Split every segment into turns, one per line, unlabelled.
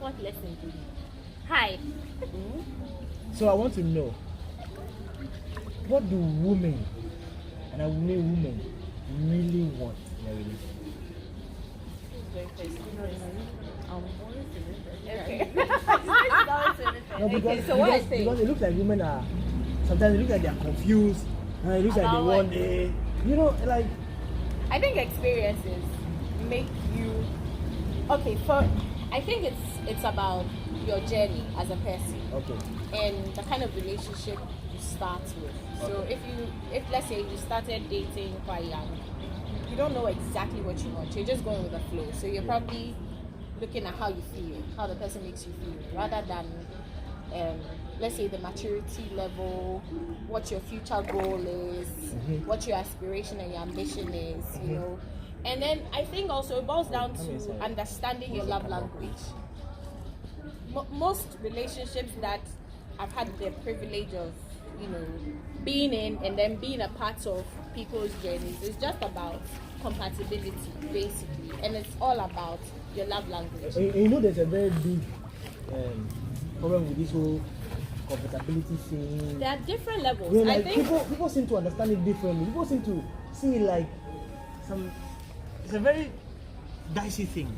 what lesson do you? Hi.
So I want to know, what do women, and I will mean women, really want in a relationship? No, because,
so what I say?
because it looks like women are, sometimes it looks like they are confused, and it looks like they want a, like.
I think experiences make you I think it's about your journey as a person.
Okay.
And the kind of relationship you start with. So if let's say you started dating quite young, you don't know exactly what you want. You're just going with the flow. So you're probably looking at how you feel, how the person makes you feel, rather than let's say the maturity level, what your future goal is, what your aspiration and your ambition is, you know. And then I think also it boils down to understanding your love language. Most relationships that I've had the privilege of, being in and then being a part of people's journeys is just about compatibility, basically, and it's all about your love language.
And there's a very big problem with this whole compatibility thing.
There are different levels.
Like
I think
people seem to understand it differently. People seem to see it like it's a very dicey thing,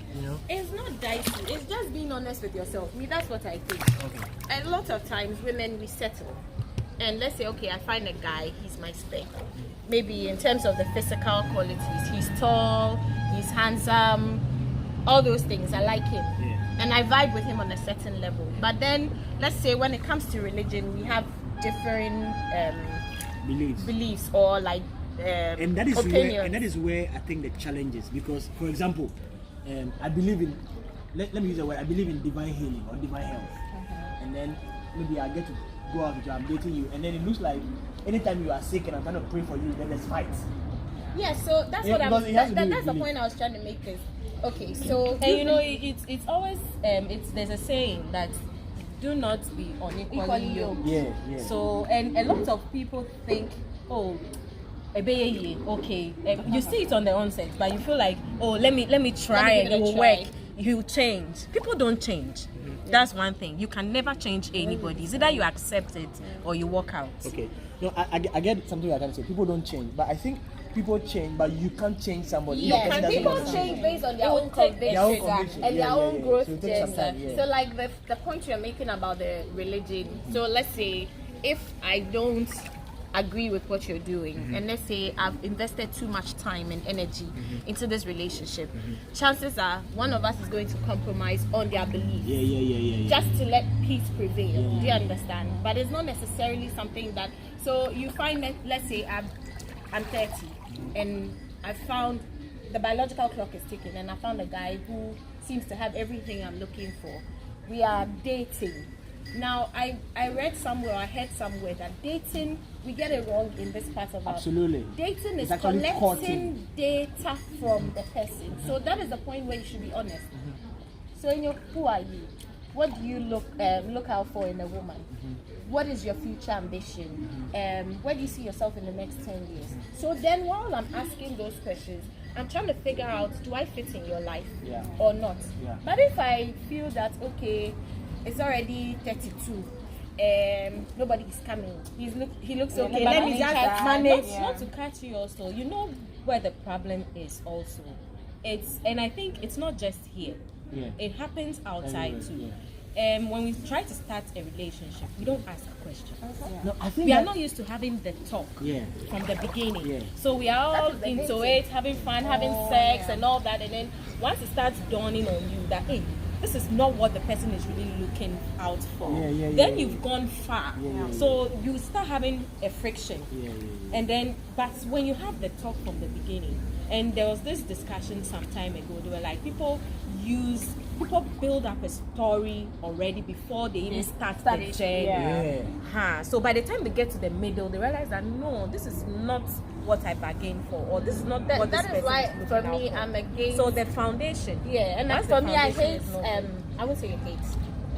It's not dicey. It's just being honest with yourself. That's what I think.
Okay.
A lot of times, women, we settle. And let's say, okay, I find a guy, he's my spec. Maybe in terms of the physical qualities, he's tall, he's handsome, all those things. I like him.
Yeah.
And I vibe with him on a certain level. But then, let's say when it comes to religion, we have different beliefs or like
and that is
opinions.
where I think the challenge is, because, for example, I believe in, let me use the word, I believe in divine healing or divine health. And then maybe I get to go out with you, I'm dating you, and then it looks like anytime you are sick and I'm trying to pray for you, then there's fights.
Yeah, so that's what that's the point I was trying to make. Is okay, so
and it's always there's a saying that do not be unequally yoked.
Yeah.
So and a lot of people think, okay, you see it on the onset, but you feel like, let me try and it will work. You change. People don't change. That's one thing. You can never change anybody. It's either you accept it or you walk out.
Okay. No, I get something I can say. People don't change, but I think people change, but you can't change somebody.
Yeah, people change based on their own convictions and their own growth journey. So like the point you're making about the religion. So let's say if I don't agree with what you're doing, and let's say I've invested too much time and energy into this relationship, chances are one of us is going to compromise on their beliefs just to let peace prevail. Do you understand? But it's not necessarily something that, so you find that, let's say I'm 30 and I found the biological clock is ticking and I found a guy who seems to have everything I'm looking for. We are dating. Now, I read somewhere, I heard somewhere that dating, we get it wrong in this part of our...
Absolutely.
Dating is collecting data from the person. So that is the point where you should be honest. So who are you? What do you look out for in a woman? What is your future ambition? Where do you see yourself in the next 10 years? So then while I'm asking those questions, I'm trying to figure out, do I fit in your life or not? But if I feel that, okay, it's already 32. Nobody's coming. He looks okay. Let me just manage.
Not to catch you also. You know where the problem is also. And I think it's not just here. It happens outside too. When we try to start a relationship, we don't ask questions.
No, I think
we are not used to having the talk from the beginning. So we are all into it, having fun, having sex and all that. And then once it starts dawning on you that, hey, this is not what the person is really looking out for. Then you've gone far. So you start having a friction. And then, but when you have the talk from the beginning, and there was this discussion some time ago, they were like, people build up a story already before they even start the journey. So by the time they get to the middle, they realize that no, this is not what I bargained for, or this is not what this person is looking
for me,
out
I'm against.
So the foundation.
And that's for me, I hate. I won't say hate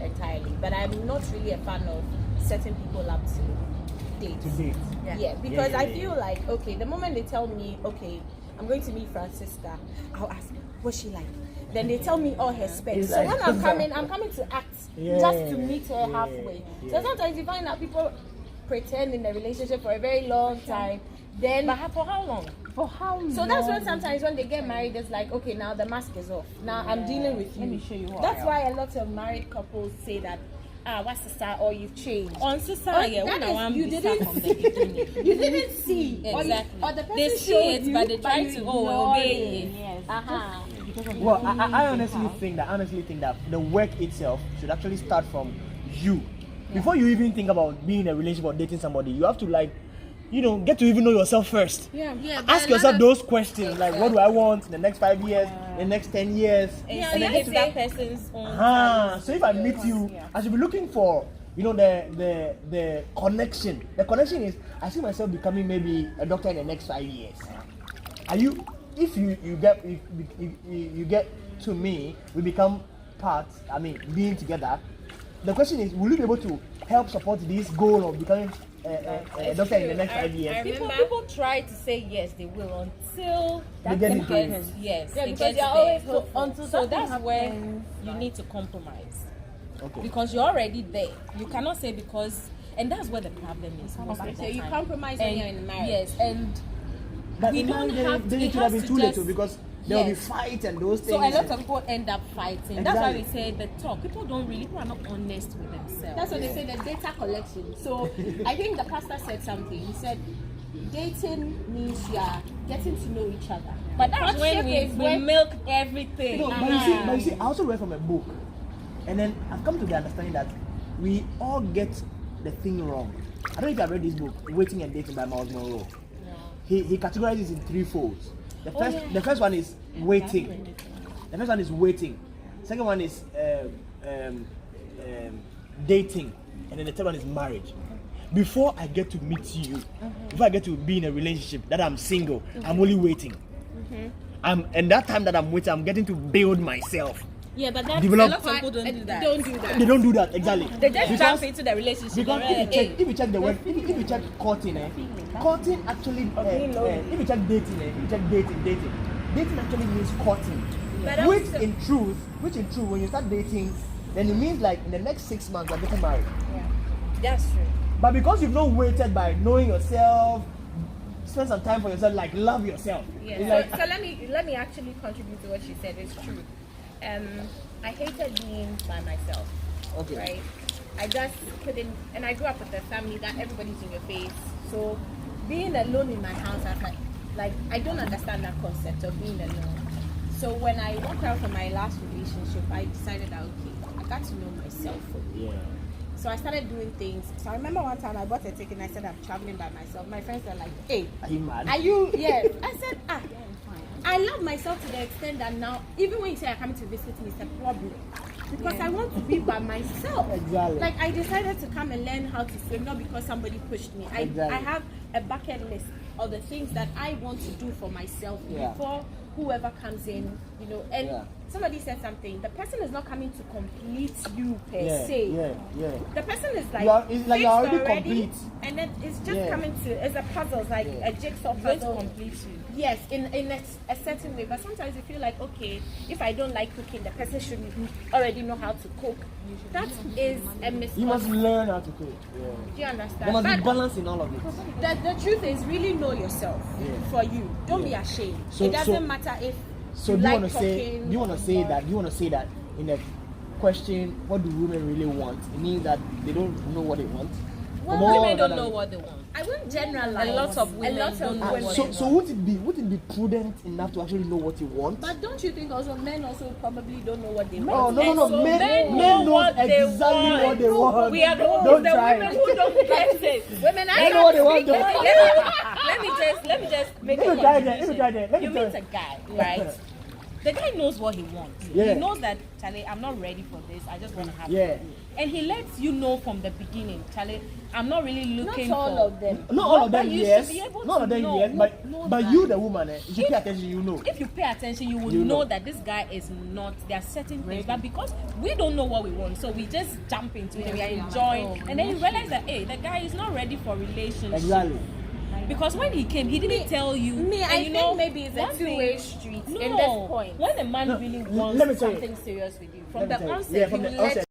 entirely, but I'm not really a fan of setting people up to date. Because I feel like, okay, the moment they tell me, okay, I'm going to meet Francisca, I'll ask, what's she like?
then they tell me all her specs. So when I'm coming to act just to meet her halfway. So sometimes you find out people pretend in a relationship for a very long time. Then
for how long?
For how long? So that's when sometimes when they get married, it's like, okay, now the mask is off. Now I'm dealing with you.
Let me show you what
That's why a lot of married couples say that, what's sister, or you've changed.
On sister,
you didn't see. You didn't see.
Exactly.
Or the person
they see it,
you,
but they try to obey it.
Yes.
Well, I honestly think that the work itself should actually start from you. Before you even think about being in a relationship or dating somebody, you have to get to even know yourself first. Ask yourself those questions, like what do I want in the next 5 years, the next 10 years?
And then get to that person's own.
So if I meet you, I should be looking for, the connection. The connection is, I see myself becoming maybe a doctor in the next 5 years. If you get to me, we become parts, being together. The question is, will you be able to help support this goal of becoming a doctor in the next 5 years?
People try to say yes, they will until
they get into it.
Yes,
because you're always hopeful.
So that's where you need to compromise.
Okay.
Because you're already there. You cannot say because, and that's where the problem is.
So you compromise when you're in marriage.
Yes, and
but
we don't have to.
It should have been too late because there will be fights and those things.
So a lot of people end up fighting.
Exactly.
That's why we say the talk. People are not honest with themselves.
That's what they say, the data collection. So I think the pastor said something. He said, dating means you are getting to know each other.
But that's when we milk everything.
No, but you see, I also read from a book, and then I've come to the understanding that we all get the thing wrong. I don't know if you have read this book, Waiting and Dating by Miles Monroe. No. He categorizes in 3 folds. The first one is waiting. The first one is waiting. Second one is dating, and then the third one is marriage. Before I get to meet you, before I get to be in a relationship, that I'm single, I'm only waiting. And that time that I'm waiting, I'm getting to build myself.
Yeah, but that's
Develop.
a lot of people don't do that.
They don't do that, exactly.
They just jump into the relationship.
Because if you check the word, if you check courting, courting actually, if you check dating actually means courting. Which in truth, when you start dating, then it means like in the next 6 months you're getting married.
Yeah, that's true.
But because you've not waited by knowing yourself, spend some time for yourself, like love yourself.
Yeah. So let me actually contribute to what she said. It's true. I hated being by myself.
Okay.
Right? I just couldn't, and I grew up with a family that everybody's in your face. So being alone in my house, I was like I don't understand that concept of being alone. So when I walked out from my last relationship, I decided that I got to know myself. So I started doing things. So I remember one time I bought a ticket and I said I'm traveling by myself. My friends were like, "Hey,
are you mad?
Are you?" Yeah. I said, I love myself to the extent that now, even when you say you're coming to visit me, it's a problem. Because I want to be by myself.
Exactly.
Like I decided to come and learn how to swim, not because somebody pushed me. I have a bucket list of the things that I want to do for myself before whoever comes in, and somebody said something. The person is not coming to complete you per se. The person is like
you're already complete,
and then it's just coming to. It's a puzzle, it's like a jigsaw puzzle.
Complete you.
Yes, in a certain way. But sometimes you feel like, okay, if I don't like cooking, the person should already know how to cook. That is a misconception.
You must learn how to cook.
Do you understand?
There must be balance in all of it.
The truth is, really know yourself for you. Don't be ashamed. It doesn't matter if.
So do you want to say that in a question, what do women really want? It means that they don't know what they want.
Well, women don't know what they want.
I wouldn't generalize.
A lot of women don't know what they want.
So would it be prudent enough to actually know what you want?
But don't you think also men also probably don't know what they want?
No.
So
Men know exactly what they want.
We are the women who don't get it.
Women,
I know what they want.
Let me just make it. You meet a guy, right? The guy knows what he wants. He knows that, Charlie, I'm not ready for this. I just want to have fun. And he lets you know from the beginning, Charlie, I'm not really looking
not all of them.
Not all of them, yes.
Not all of them,
yes. But you, the woman, if you pay attention, you know.
If you pay attention, you will know that this guy is not. There are certain things, but because we don't know what we want, so we just jump into it. We are enjoying, and then you realize that the guy is not ready for relationship.
Exactly.
Because when he came, he didn't tell you.
I think maybe it's a two-way street in this point.
When a man really wants something serious with you, from the onset, he will let